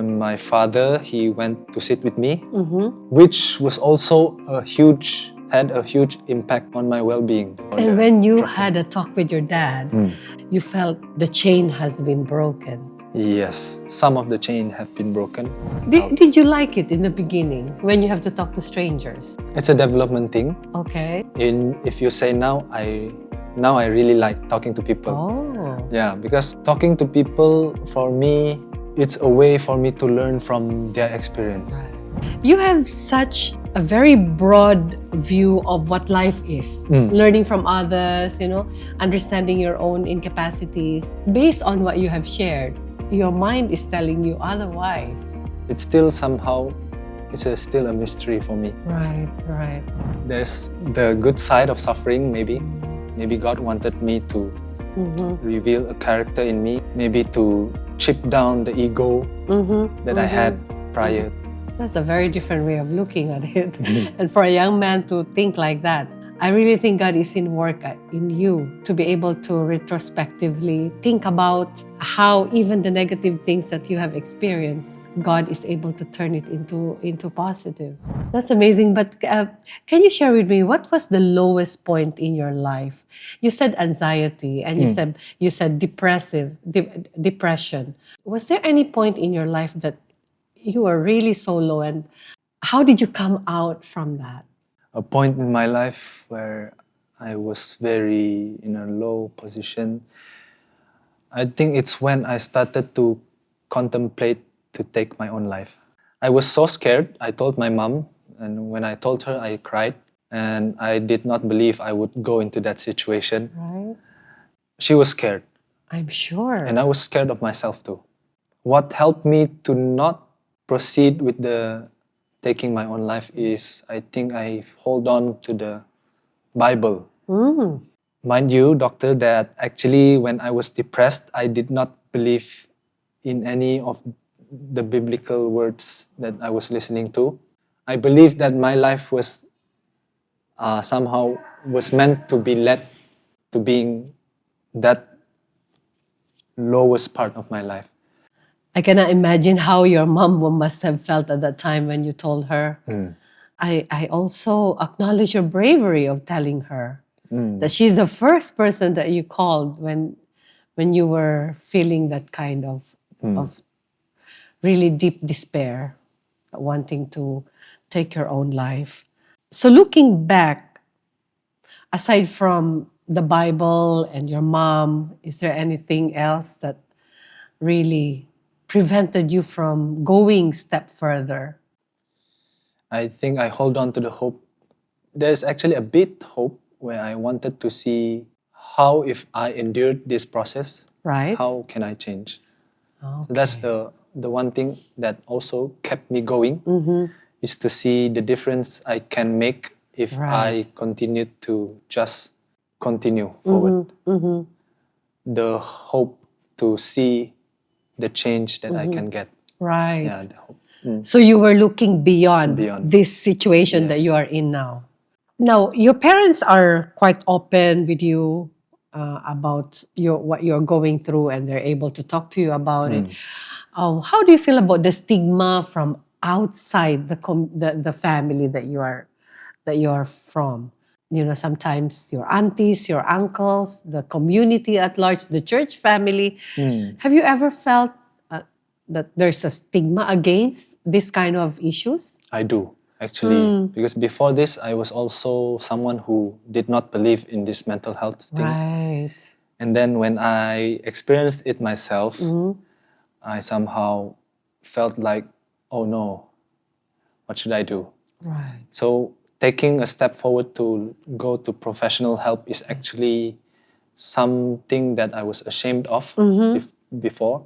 My father, he went to sit with me, which was also had a huge impact on my well-being. And when you had a talk with your dad, you felt the chain has been broken. Yes, some of the chain have been broken. Did you like it in the beginning when you have to talk to strangers? It's a development thing. Okay. If you say now I really like talking to people. Oh. Yeah, because talking to people, for me, it's a way for me to learn from their experience. You have such a very broad view of what life is. Learning from others, understanding your own incapacities. Based on what you have shared, your mind is telling you otherwise. It's still somehow, still a mystery for me. Right. There's the good side of suffering, maybe. Maybe God wanted me to reveal a character in me, maybe to chip down the ego that I had prior. That's a very different way of looking at it. And for a young man to think like that, I really think God is in work in you to be able to retrospectively think about how even the negative things that you have experienced, God is able to turn it into positive. That's amazing. But can you share with me, what was the lowest point in your life? You said anxiety and you said depression. Was there any point in your life that you were really so low, and how did you come out from that? A point in my life where I was very in a low position, I think it's when I started to contemplate to take my own life. I was so scared. I told my mom, and when I told her, I cried, and I did not believe I would go into that situation. Right. She was scared. I'm sure. And I was scared of myself too. What helped me to not proceed with the taking my own life is, I think I hold on to the Bible. Mind you, doctor, that actually when I was depressed, I did not believe in any of the biblical words that I was listening to. I believed that my life was somehow was meant to be led to being that lowest part of my life. I cannot imagine how your mom must have felt at that time when you told her. I also acknowledge your bravery of telling her that she's the first person that you called when you were feeling that kind of really deep despair, wanting to take your own life. So looking back, aside from the Bible and your mom, is there anything else that really prevented you from going step further? I think I hold on to the hope. There's actually a bit hope where I wanted to see how, if I endured this process, Right. how can I change? Okay. So that's the one thing that also kept me going, is to see the difference I can make if I continue to just continue forward. The hope to see the change that I can get. Right. Yeah, the hope. So you were looking beyond this situation that you are in now. Now, your parents are quite open with you about what you're going through, and they're able to talk to you about it. How do you feel about the stigma from outside the family that you are from? Sometimes your aunties, your uncles, the community at large, the church family. Have you ever felt that there's a stigma against this kind of issues? I do, actually. Because before this, I was also someone who did not believe in this mental health thing. Right. And then when I experienced it myself, I somehow felt like, oh no, what should I do? Right. So taking a step forward to go to professional help is actually something that I was ashamed of before.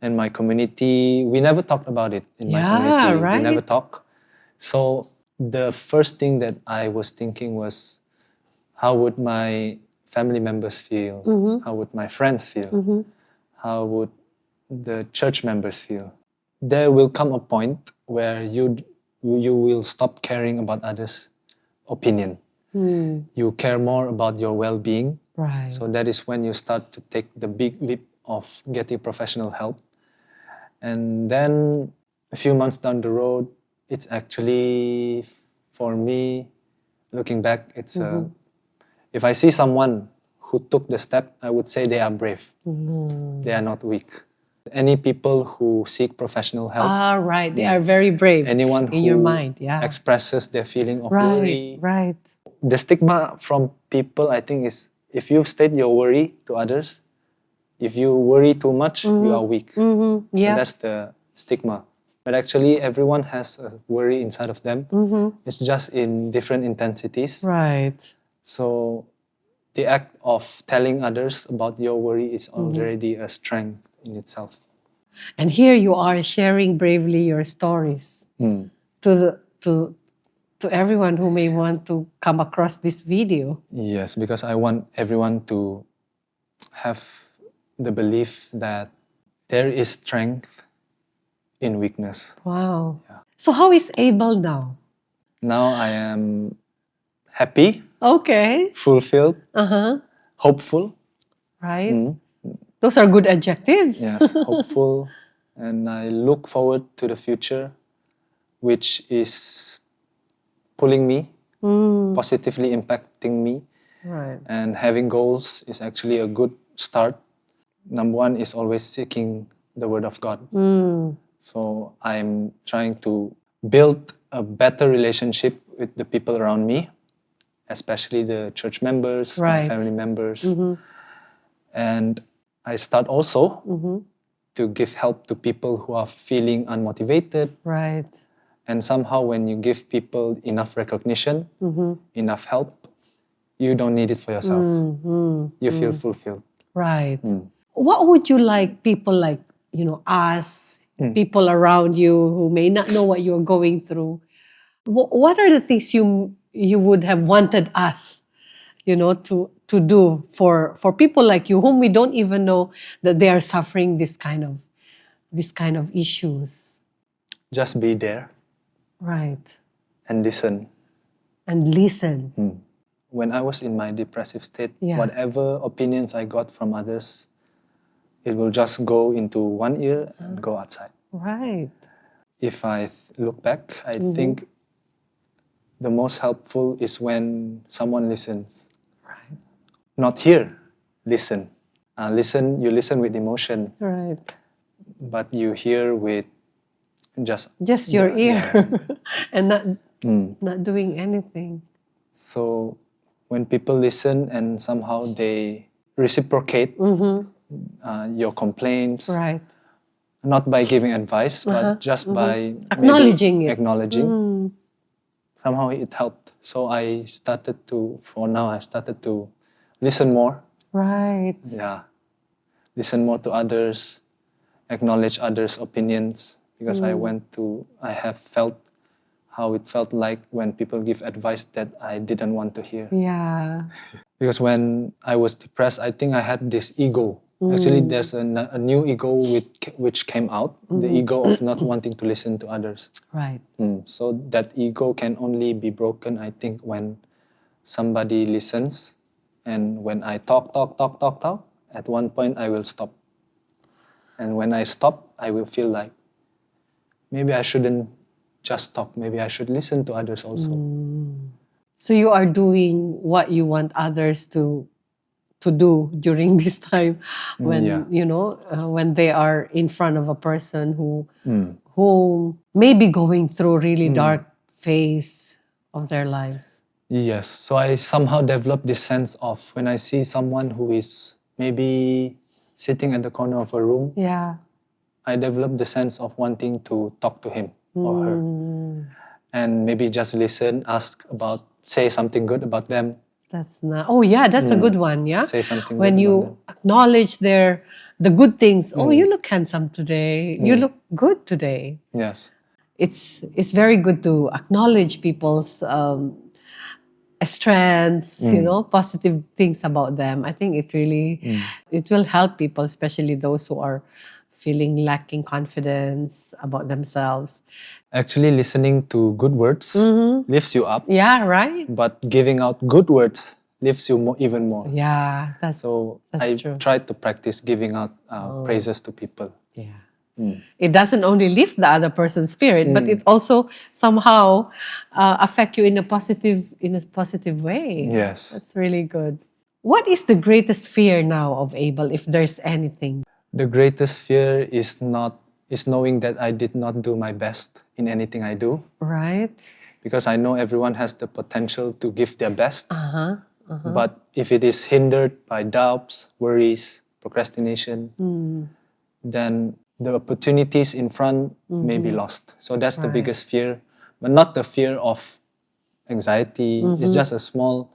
And my community, we never talked about it in my community. Right. We never talk. So the first thing that I was thinking was, how would my family members feel? How would my friends feel? How would the church members feel? There will come a point where you will stop caring about others' opinion. You care more about your well-being. Right. So that is when you start to take the big leap of getting professional help. And then a few months down the road, it's actually, for me, looking back, it's if I see someone who took the step, I would say they are brave. They are not weak. Any people who seek professional help, Ah, right. They are very brave anyone in who your mind. Yeah. expresses their feeling of Right, worry. right. The stigma from people, I think, is if you state your worry to others, if you worry too much, you are weak. So Yeah. that's the stigma. But actually, everyone has a worry inside of them. It's just in different intensities. Right. So the act of telling others about your worry is already a strength in itself. And here you are sharing bravely your stories to the, to everyone who may want to come across this video. Yes, because I want everyone to have the belief that there is strength in weakness. Wow. So how is Abel now? Now I am happy, Okay. fulfilled, Uh-huh. hopeful. Right. Those are good adjectives. Yes, hopeful. And I look forward to the future, which is pulling me, positively impacting me. Right. And having goals is actually a good start. Number one is always seeking the Word of God. So I'm trying to build a better relationship with the people around me, especially the church members, my Right. family members. And I start also to give help to people who are feeling unmotivated. Right. And somehow when you give people enough recognition, enough help, you don't need it for yourself. You feel fulfilled. Right. What would you like people like, us, people around you who may not know what you're going through? What are the things you would have wanted us, to do for people like you whom we don't even know that they are suffering this kind of issues? Just be there Right. and listen. And listen. When I was in my depressive state, Yeah. whatever opinions I got from others, it will just go into one ear and go outside. Right. If I look back, I think the most helpful is when someone listens. Right. Not hear, listen. You listen with emotion, Right. but you hear with just Your yeah. ear and not doing anything. So when people listen and somehow they reciprocate your complaints, Right. not by giving advice, but just by Acknowledging maybe it. acknowledging, somehow it helped. So I started to listen more. Right. Yeah. Listen more to others, acknowledge others' opinions, because I have felt how it felt like when people give advice that I didn't want to hear. Yeah. Because when I was depressed, I think I had this ego. Actually, there's a new ego which came out, the ego of not wanting to listen to others. Right. So that ego can only be broken, I think, when somebody listens. And when I talk, at one point I will stop. And when I stop, I will feel like maybe I shouldn't just talk. Maybe I should listen to others also. So you are doing what you want others to do during this time when when they are in front of a person who may be going through a really dark phase of their lives. Yes, so I somehow developed this sense of when I see someone who is maybe sitting at the corner of a room, Yeah. I developed the sense of wanting to talk to him or her. And maybe just listen, say something good about them. That's not. Oh yeah, that's a good one. Yeah. Say something when good you about them. acknowledge the good things. Oh, you look handsome today. You look good today. Yes. It's very good to acknowledge people's strengths. Positive things about them. I think it really it will help people, especially those who are feeling lacking confidence about themselves. Actually, listening to good words lifts you up, Yeah. Right. but giving out good words lifts you even more. Yeah. That's So that's I true. tried to practice giving out praises to people. Yeah. It doesn't only lift the other person's spirit, but it also somehow affect you in a positive way. Yes. That's really good. What is the greatest fear now of Abel, if there's anything? The greatest fear is knowing that I did not do my best in anything I do. Right? Because I know everyone has the potential to give their best. Uh-huh. But if it is hindered by doubts, worries, procrastination, then the opportunities in front may be lost. So that's the biggest fear, but not the fear of anxiety. It's just a small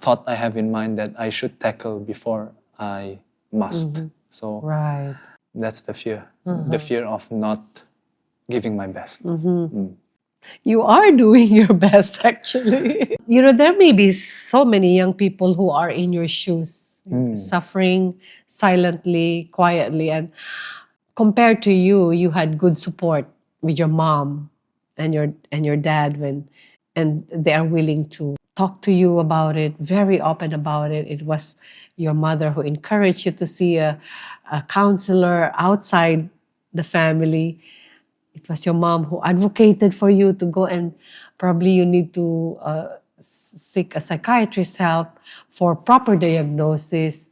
thought I have in mind that I should tackle before I must. So Right. that's the fear, the fear of not giving my best. You are doing your best, actually. There may be so many young people who are in your shoes, suffering silently, quietly. And compared to you, you had good support with your mom and your dad and they are willing to talk to you about it, very open about it. It was your mother who encouraged you to see a counselor outside the family. It was your mom who advocated for you to go, and probably you need to seek a psychiatrist's help for proper diagnosis.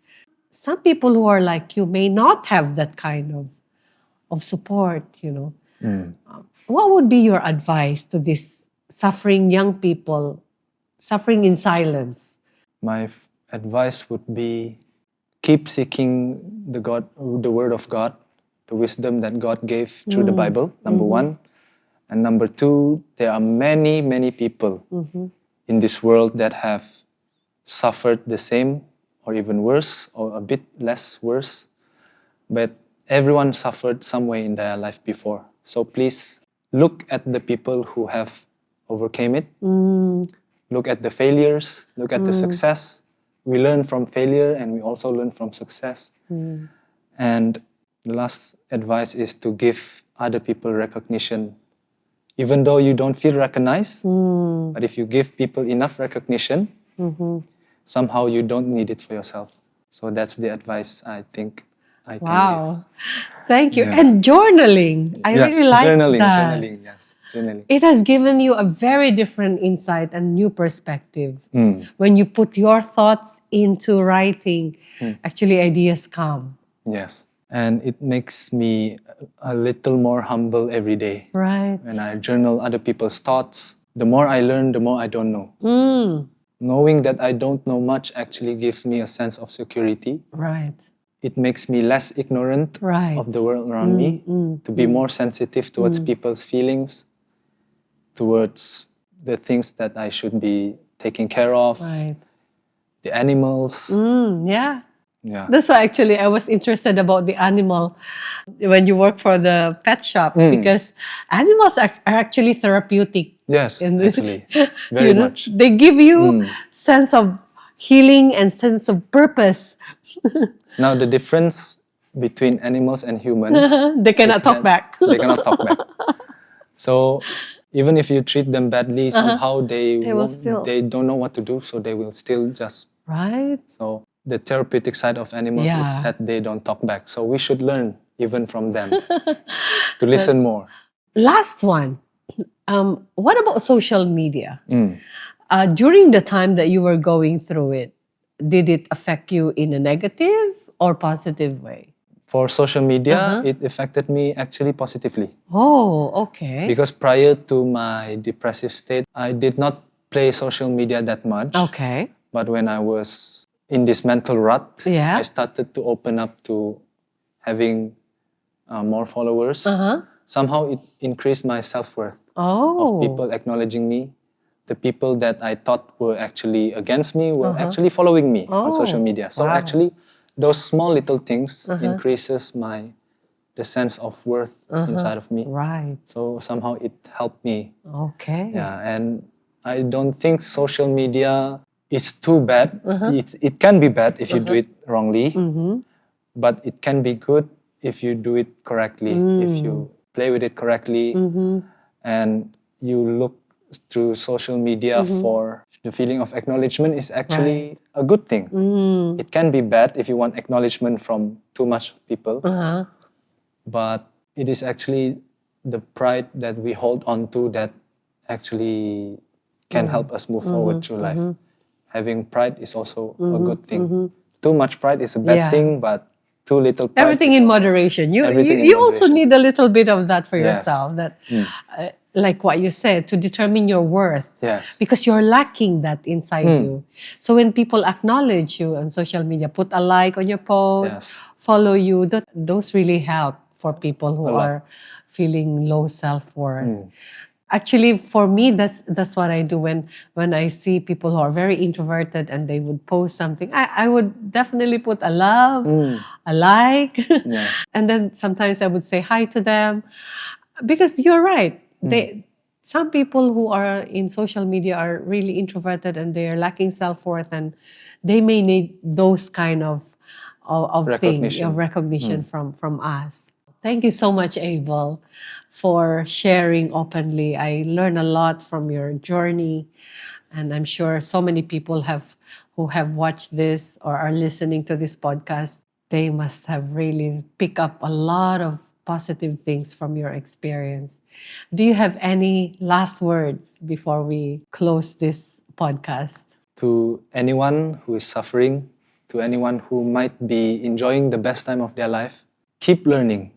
Some people who are like you may not have that kind of support, What would be your advice to these suffering young people, suffering in silence? My advice would be keep seeking the Word of God, the wisdom that God gave through the Bible, number one. And number two, there are many, many people in this world that have suffered the same or even worse or a bit less worse. But everyone suffered some way in their life before. So please look at the people who have overcame it. Look at the failures, look at the success. We learn from failure and we also learn from success. And the last advice is to give other people recognition. Even though you don't feel recognized, but if you give people enough recognition, somehow you don't need it for yourself. So that's the advice I think I can give. Wow. Thank you. Yeah. And journaling. I really like that. Journaling, yes. Journaling. It has given you a very different insight and new perspective. When you put your thoughts into writing, actually ideas come. Yes. And it makes me a little more humble every day. Right. When I journal other people's thoughts, the more I learn, the more I don't know. Knowing that I don't know much actually gives me a sense of security. Right. It makes me less ignorant of the world around me, to be more sensitive towards people's feelings, towards the things that I should be taking care of, Right. the animals. Yeah. Yeah. That's why actually I was interested about the animal when you work for the pet shop, because animals are actually therapeutic. Yes, And actually, very much. They give you sense of healing and sense of purpose. Now the difference between animals and humans, They cannot is talk that back. They cannot talk back. So even if you treat them badly, somehow they will still- they don't know what to do, so they will still just. Right? So the therapeutic side of animals is Yeah. that they don't talk back. So we should learn even from them to listen more. Last one. What about social media? During the time that you were going through it, did it affect you in a negative or positive way? For social media, it affected me actually positively. Oh, okay. Because prior to my depressive state, I did not play social media that much. Okay. But when I was in this mental rut, Yeah. I started to open up to having more followers. Somehow it increased my self-worth of people acknowledging me. The people that I thought were actually against me were actually following me on social media. So actually, those small little things increases the sense of worth inside of me. Right. So somehow it helped me. Okay. Yeah, and I don't think social media is too bad. It can be bad if you do it wrongly, but it can be good if you do it correctly, if you play with it correctly, and you look through social media for the feeling of acknowledgement is actually a good thing. It can be bad if you want acknowledgement from too much people, but it is actually the pride that we hold on to that actually can help us move forward through life. Having pride is also a good thing. Too much pride is a bad thing, but too little pride Everything is in also- moderation. You everything in you also moderation. need a little bit of that for Yes. yourself. That, like what you said, to determine your worth. Yes. Because you're lacking that inside you. So when people acknowledge you on social media, put a like on your post, Yes. follow you, those really help for people who A lot. are feeling low self-worth. Actually, for me, that's what I do when I see people who are very introverted and they would post something. I would definitely put a love, a like, Yes. and then sometimes I would say hi to them, because you're right. Some people who are in social media are really introverted and they are lacking self-worth, and they may need those kind of Recognition. recognition from us. Thank you so much, Abel, for sharing openly. I learned a lot from your journey, and I'm sure so many people who have watched this or are listening to this podcast, they must have really picked up a lot of positive things from your experience. Do you have any last words before we close this podcast? To anyone who is suffering, to anyone who might be enjoying the best time of their life, keep learning.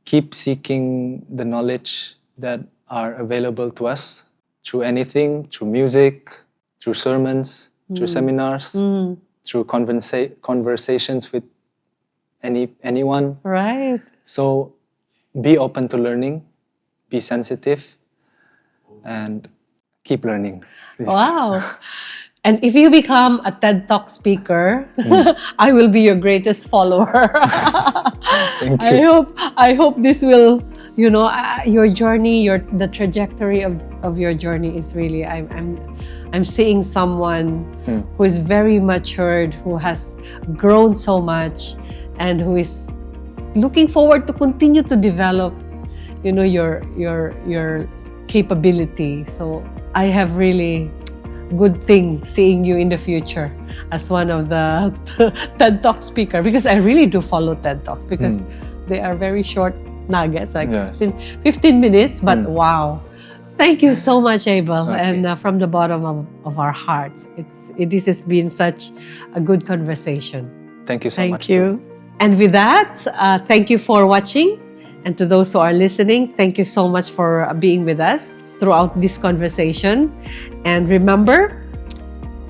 Keep seeking the knowledge that are available to us through anything, through music, through sermons, through seminars, through conversations with anyone. Right. So be open to learning, be sensitive, and keep learning. Please. Wow. And if you become a TED Talk speaker, I will be your greatest follower. Thank you. I hope this will, your journey, the trajectory of your journey is really, I'm seeing someone who is very matured, who has grown so much, and who is looking forward to continue to develop, your capability. So I have really good thing seeing you in the future as one of the TED Talk speaker, because I really do follow TED Talks because they are very short nuggets, like Yes. 15 minutes, but wow. Thank you so much, Abel. Okay. And from the bottom of our hearts, this has been such a good conversation. Thank you so Thank much. you. And with that, thank you for watching. And to those who are listening, thank you so much for being with us throughout this conversation. And remember,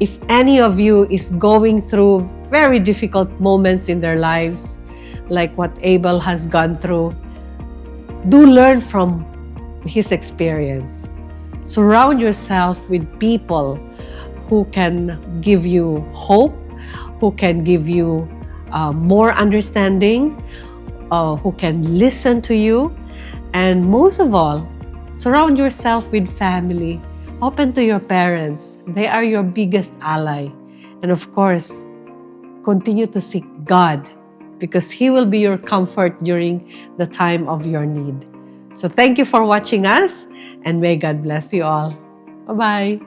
if any of you is going through very difficult moments in their lives, like what Abel has gone through, do learn from his experience. Surround yourself with people who can give you hope, who can give you more understanding, who can listen to you, and most of all, surround yourself with family. Open to your parents. They are your biggest ally. And of course, continue to seek God, because He will be your comfort during the time of your need. So thank you for watching us, and may God bless you all. Bye-bye.